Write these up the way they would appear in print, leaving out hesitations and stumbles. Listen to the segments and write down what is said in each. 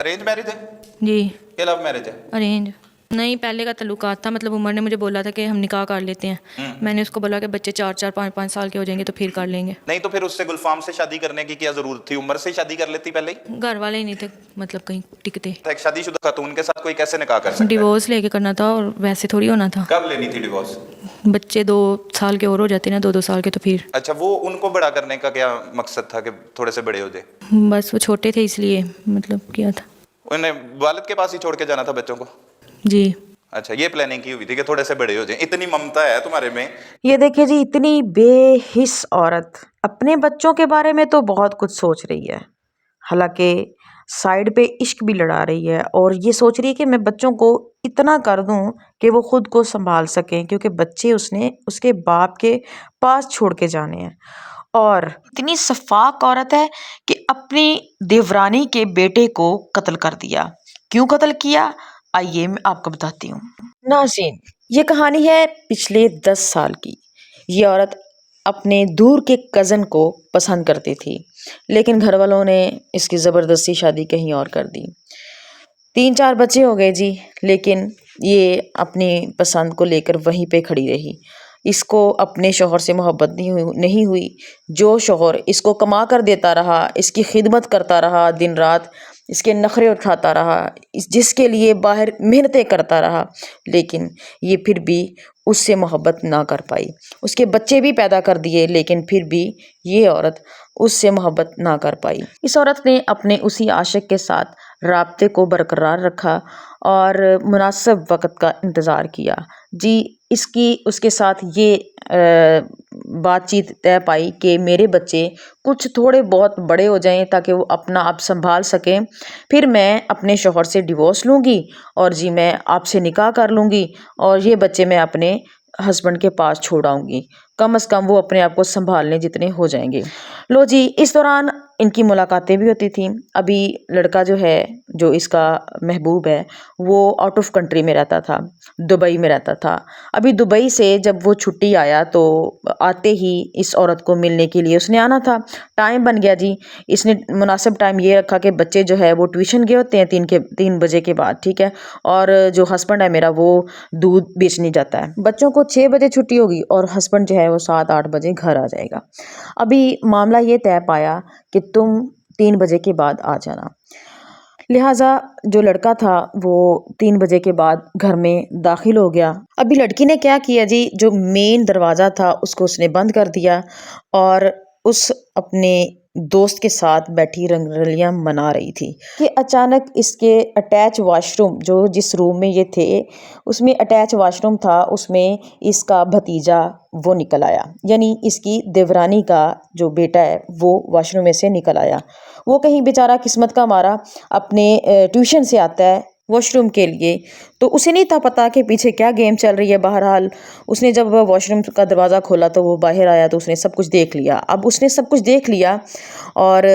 Arrange marriage है जी या love marriage है? अरेंज नहीं, पहले का ताल्लुकात था। मतलब उमर ने मुझे बोला था कि हम निकाह कर लेते हैं। मैंने उसको बोला कि बच्चे 4-4 5-5 साल के हो जाएंगे तो फिर कर लेंगे। नहीं तो फिर उससे गुलफाम से शादी करने की क्या जरूरत थी? उम्र से ही शादी कर लेती पहले ही। घर वाले ही नहीं थे मतलब कहीं टिकते। तो एक शादीशुदा खातून के साथ कोई कैसे निकाह कर सकता है? डिवोर्स लेके करना था और वैसे थोड़ी होना था। कब लेनी थी डिवोर्स? बच्चे 2 साल के और हो जाते ना, 2-2 साल के, तो फिर अच्छा, वो उनको बड़ा करने का क्या मकसद था कि थोड़े से बड़े हो जाए? बस वो छोटे थे इसलिए मतलब किया था। उन्हें वालिद के पास ही छोड़ के जाना था बच्चों को? जी अच्छा, ये प्लानिंग की हुई थी कि थोड़े से बड़े हो जाए। इतनी ममता है तुम्हारे में। ये देखिए जी, इतनी बेहिस औरत अपने बच्चों के बारे में तो बहुत कुछ सोच रही है, हालांकि साइड पे इश्क भी लड़ा रही है और ये सोच रही है कि मैं बच्चों को इतना कर दूं कि वो खुद को संभाल सकें, क्योंकि बच्चे उसने उसके बाप के पास छोड़ के जाने हैं। और इतनी सफाक औरत है कि अपनी देवरानी के बेटे को कत्ल कर दिया। क्यों कत्ल किया, आइए मैं आपको बताती हूँ। नाज़रीन, ये कहानी है पिछले 10 साल की। ये औरत अपने दूर के कज़न को पसंद करती थी, लेकिन घर वालों ने इसकी ज़बरदस्ती शादी कहीं और कर दी। 3-4 बच्चे हो गए जी, लेकिन ये अपनी पसंद को लेकर वहीं पे खड़ी रही। इसको अपने शौहर से मोहब्बत नहीं हुई। जो शौहर इसको कमा कर देता रहा, इसकी खिदमत करता रहा, दिन रात इसके नखरे उठाता रहा, जिसके लिए बाहर मेहनतें करता रहा, लेकिन ये फिर भी उससे मोहब्बत ना कर पाई। उसके बच्चे भी पैदा कर दिए, लेकिन फिर भी ये औरत उससे मोहब्बत ना कर पाई। इस औरत ने अपने उसी आशिक के साथ राब्ते को बरकरार रखा और मुनासिब वक़्त का इंतज़ार किया। जी, इसकी उसके साथ ये बातचीत तय पाई कि मेरे बच्चे कुछ थोड़े बहुत बड़े हो जाएं ताकि वो अपना आप संभाल सकें, फिर मैं अपने शौहर से डिवोर्स लूँगी और जी मैं आपसे निकाह कर लूँगी और ये बच्चे मैं अपने हस्बैंड के पास छोड़ आऊँगी। कम से कम वो अपने आप को संभालने जितने हो जाएंगे। लो जी, इस दौरान इनकी मुलाकातें भी होती थी। अभी लड़का जो है, जो इसका महबूब है, वो आउट ऑफ कंट्री में रहता था, दुबई में रहता था। अभी दुबई से जब वो छुट्टी आया तो आते ही इस औरत को मिलने के लिए उसने आना था। टाइम बन गया जी, इसने मुनासिब टाइम ये रखा कि बच्चे जो है वो ट्यूशन गए होते हैं 3 बजे के बाद, ठीक है, और जो हस्बैंड है मेरा वो दूध बेचने जाता है। बच्चों को 6 बजे छुट्टी होगी और हस्बैंड जो है वो 7-8 बजे घर आ जाएगा। अभी मामला ये तय पाया कि तुम 3 बजे के बाद आ जाना। लिहाजा जो लड़का था वो 3 बजे के बाद घर में दाखिल हो गया। अभी लड़की ने क्या किया जी, जो मेन दरवाज़ा था उसको उसने बंद कर दिया और उस अपने दोस्त के साथ बैठी रंगरलियां मना रही थी कि अचानक इसके अटैच वाशरूम, जो जिस रूम में ये थे उसमें अटैच वाशरूम था, उसमें इसका भतीजा वो निकल आया, यानी इसकी देवरानी का जो बेटा है वो वॉशरूम में से निकल आया। वो कहीं बेचारा किस्मत का मारा अपने ट्यूशन से आता है वॉशरूम के लिए, तो उसे नहीं था पता कि पीछे क्या गेम चल रही है। बहरहाल उसने जब वॉशरूम का दरवाज़ा खोला तो वो बाहर आया तो उसने सब कुछ देख लिया। अब उसने सब कुछ देख लिया और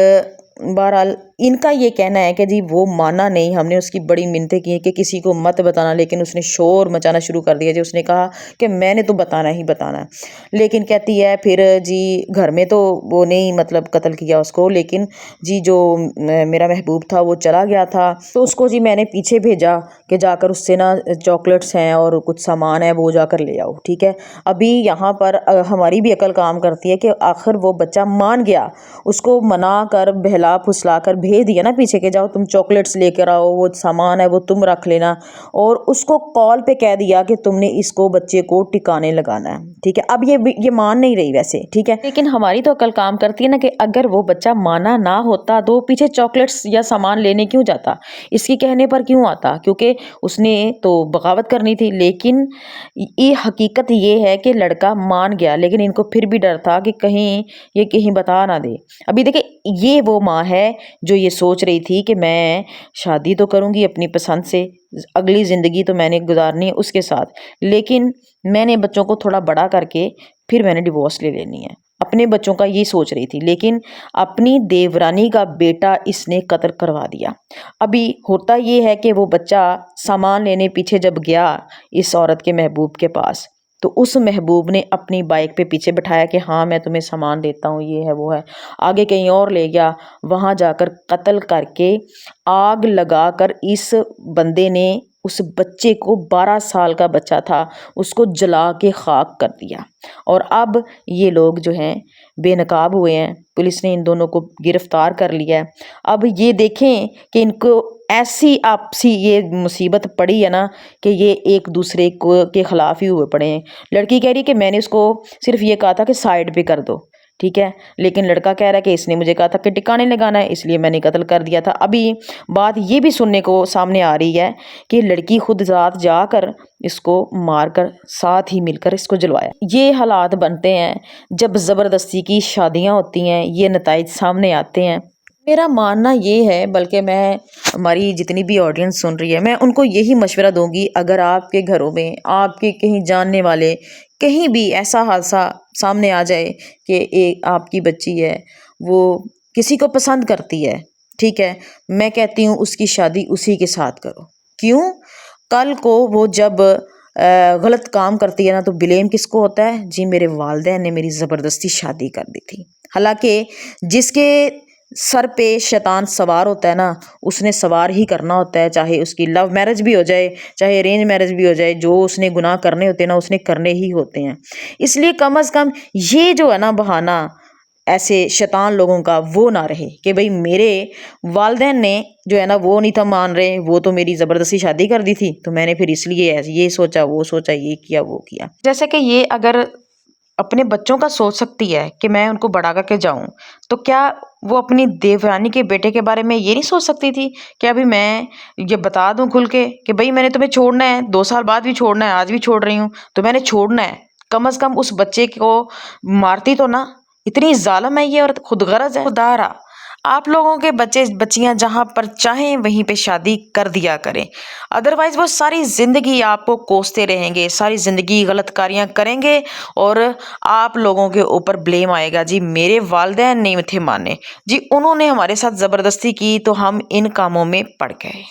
बहरहाल इनका ये कहना है कि जी वो माना नहीं, हमने उसकी बड़ी मिन्नतें की कि किसी को मत बताना, लेकिन उसने शोर मचाना शुरू कर दिया जी। उसने कहा कि मैंने तो बताना ही बताना है, लेकिन कहती है फिर जी घर में तो वो नहीं मतलब कत्ल किया उसको, लेकिन जी जो मेरा महबूब था वो चला गया था तो उसको जी मैंने पीछे भेजा कि जाकर उससे ना चॉकलेट्स हैं और कुछ सामान है वो जाकर ले आओ, ठीक है। अभी यहाँ पर हमारी भी अकल काम करती है कि आखिर वो बच्चा मान गया, उसको मना कर बहला फुसला कर भेज दिया ना पीछे के जाओ तुम चॉकलेट्स लेकर आओ, वो सामान है वो तुम रख लेना, और उसको कॉल पे कह दिया कि तुमने इसको बच्चे को टिकाने लगाना है, ठीक है। अब ये मान नहीं रही वैसे, ठीक है, लेकिन हमारी तो अकल काम करती है ना कि अगर वो बच्चा माना ना होता तो पीछे चॉकलेट्स या सामान लेने क्यों जाता, इसके कहने पर क्यों आता, क्योंकि उसने तो बगावत करनी थी। लेकिन ये हकीकत ये है कि लड़का मान गया, लेकिन इनको फिर भी डर था कि कहीं ये कहीं बता ना दे। अभी देखिए ये वो माँ है जो ये सोच रही थी कि मैं शादी तो करूँगी अपनी पसंद से, अगली ज़िंदगी तो मैंने गुजारनी है उसके साथ, लेकिन मैंने बच्चों को थोड़ा बड़ा करके फिर मैंने डिवोर्स ले लेनी है, अपने बच्चों का ये सोच रही थी। लेकिन अपनी देवरानी का बेटा इसने कत्ल करवा दिया। अभी होता ये है कि वो बच्चा सामान लेने पीछे जब गया इस औरत के महबूब के पास, تو اس محبوب نے اپنی بائک پہ پیچھے بٹھایا کہ ہاں میں تمہیں سامان دیتا ہوں، یہ ہے وہ ہے، آگے کہیں اور لے گیا، وہاں جا کر قتل کر کے آگ لگا کر اس بندے نے اس بچے کو 12 سال کا بچہ تھا اس کو جلا کے خاک کر دیا۔ اور اب یہ لوگ جو ہیں بے نقاب ہوئے ہیں، پولیس نے ان دونوں کو گرفتار کر لیا ہے۔ اب یہ دیکھیں کہ ان کو ایسی آپسی یہ مصیبت پڑی ہے نا کہ یہ ایک دوسرے کو کے خلاف ہی ہوئے پڑے ہیں۔ لڑکی کہہ رہی کہ میں نے اس کو صرف یہ کہا تھا کہ سائڈ پہ کر دو، ٹھیک ہے، لیکن لڑکا کہہ رہا ہے کہ اس نے مجھے کہا تھا کہ ٹکانے لگانا ہے، اس لیے میں نے قتل کر دیا تھا۔ ابھی بات یہ بھی سننے کو سامنے آ رہی ہے کہ لڑکی خود ذات جا کر اس کو مار کر ساتھ ہی مل کر اس کو جلوایا۔ یہ حالات بنتے ہیں جب زبردستی کی شادیاں ہوتی ہیں، یہ نتائج سامنے آتے ہیں۔ میرا ماننا یہ ہے، بلکہ میں ہماری جتنی بھی آڈینس سن رہی ہے میں ان کو یہی مشورہ دوں گی، اگر آپ کے گھروں میں آپ کے کہیں جاننے والے کہیں بھی ایسا حادثہ سامنے آ جائے کہ ایک آپ کی بچی ہے وہ کسی کو پسند کرتی ہے، ٹھیک ہے، میں کہتی ہوں اس کی شادی اسی کے ساتھ کرو۔ کیوں؟ کل کو وہ جب غلط کام کرتی ہے نا تو بلیم کس کو ہوتا ہے؟ جی میرے والدین نے میری زبردستی شادی کر دی تھی۔ حالانکہ جس کے سر پہ شیطان سوار ہوتا ہے نا اس نے سوار ہی کرنا ہوتا ہے، چاہے اس کی لو میرج بھی ہو جائے چاہے ارینج میرج بھی ہو جائے، جو اس نے گناہ کرنے ہوتے ہیں نا اس نے کرنے ہی ہوتے ہیں۔ اس لیے کم از کم یہ جو ہے نا بہانہ ایسے شیطان لوگوں کا وہ نہ رہے کہ بھئی میرے والدین نے جو ہے نا وہ نہیں تھا مان رہے، وہ تو میری زبردستی شادی کر دی تھی تو میں نے پھر اس لیے یہ سوچا وہ سوچا یہ کیا وہ کیا۔ جیسے کہ یہ اگر اپنے بچوں کا سوچ سکتی ہے کہ میں ان کو بڑا کر کے جاؤں، تو کیا وہ اپنی دیورانی کے بیٹے کے بارے میں یہ نہیں سوچ سکتی تھی کہ ابھی میں یہ بتا دوں کھل کے کہ بھئی میں نے تمہیں چھوڑنا ہے، 2 سال بعد بھی چھوڑنا ہے، آج بھی چھوڑ رہی ہوں تو میں نے چھوڑنا ہے، کم از کم اس بچے کو مارتی تو نہ۔ اتنی ظالم ہے یہ عورت، خود غرض ہے۔ خدارا آپ لوگوں کے بچے بچیاں جہاں پر چاہیں وہیں پہ شادی کر دیا کریں، ادروائز وہ ساری زندگی آپ کو کوستے رہیں گے، ساری زندگی غلط کاریاں کریں گے اور آپ لوگوں کے اوپر بلیم آئے گا، جی میرے والدین نہیں تھے مانے، جی انہوں نے ہمارے ساتھ زبردستی کی تو ہم ان کاموں میں پڑ گئے۔